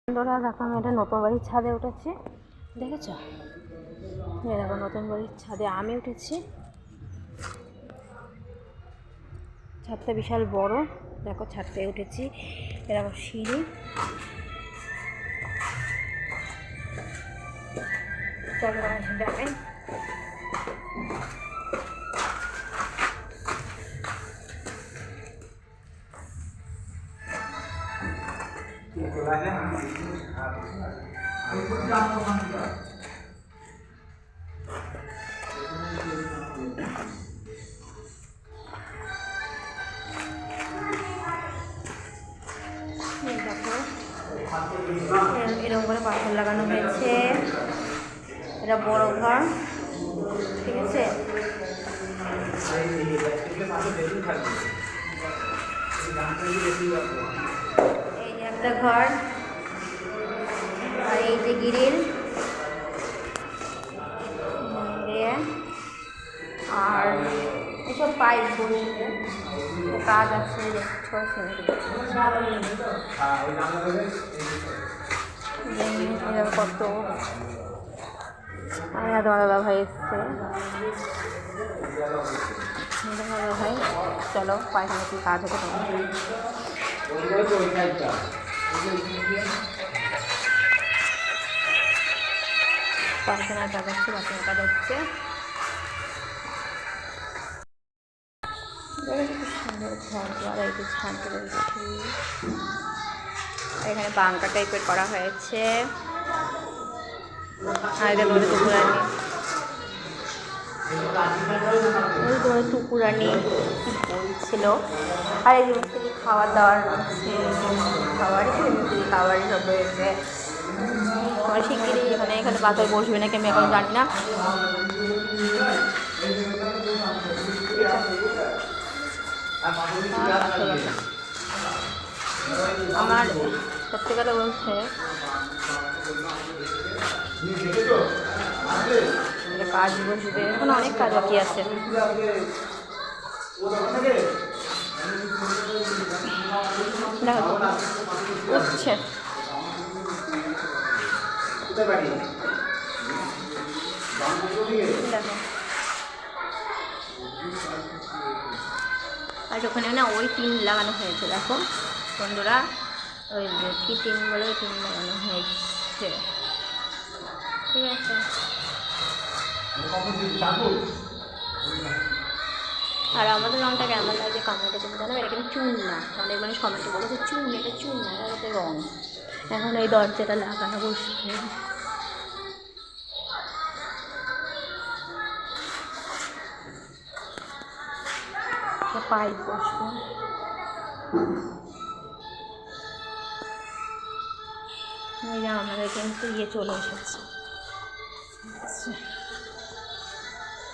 বন্ধুরা দেখো, আমি একটা নতুন বাড়ির ছাদে উঠেছি। দেখেছ? এই দেখো, নতুন বাড়ির ছাদে আমি উঠেছি। ছাদটা বিশাল বড়। দেখো, ছাদ থেকে উঠেছি। এরকম সিঁড়ি। চলো দেখাই। দেখো, এরকম করে পাথর লাগানো হয়েছে। এটা বড় ঘর, ঠিক আছে। এই যে একটা ঘর, আর এই যে গ্রিল, আর এসব পাইপ বসবে, কাজ আছে। কত দাদা ভাই এসছে। দাদা ভাই, চলো পায়খানা কি কাজ হতে পায়খানার কাজ হচ্ছে, বাথরুমের কাজ হচ্ছে। সুন্দর ঘর দ্বার, এই যে ছাদ রয়েছে। এখানে বাংকা টাইপের করা হয়েছে। টুকুরানি বলছিল। আর এই জিনিস থেকে খাবার দাবার খাবার সব রয়েছে। আমার শিগগিরই এখানে পাথর বসবে নাকি আমি এখন জানি না। আমার সত্যি কথা বলছে, কাজ বসবে, এখন অনেক কাজ বাকি আছে। দেখো উঠছে। দেখো, আর ওখানে না ওই টিন লাগানো হয়েছে। দেখো বন্ধুরা, ওই যে কি টিন বলে, ওই টিন লাগানো হয়েছে, ঠিক আছে। আর আমাদের রঙটা কেমন লাগে কমেন্টে তুমি জানো। এটা কিন্তু চুন না, অনেক মানুষ কমেন্টে বলেছে চুন, এটা চুন না, এটা রঙ। এখন এই দরজাটা লাগানো বসবে। পাইপ বসবে। আমাদের কিন্তু ইয়ে চলে এসেছে,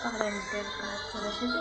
কারেন্টের কাজ চলে এসেছে।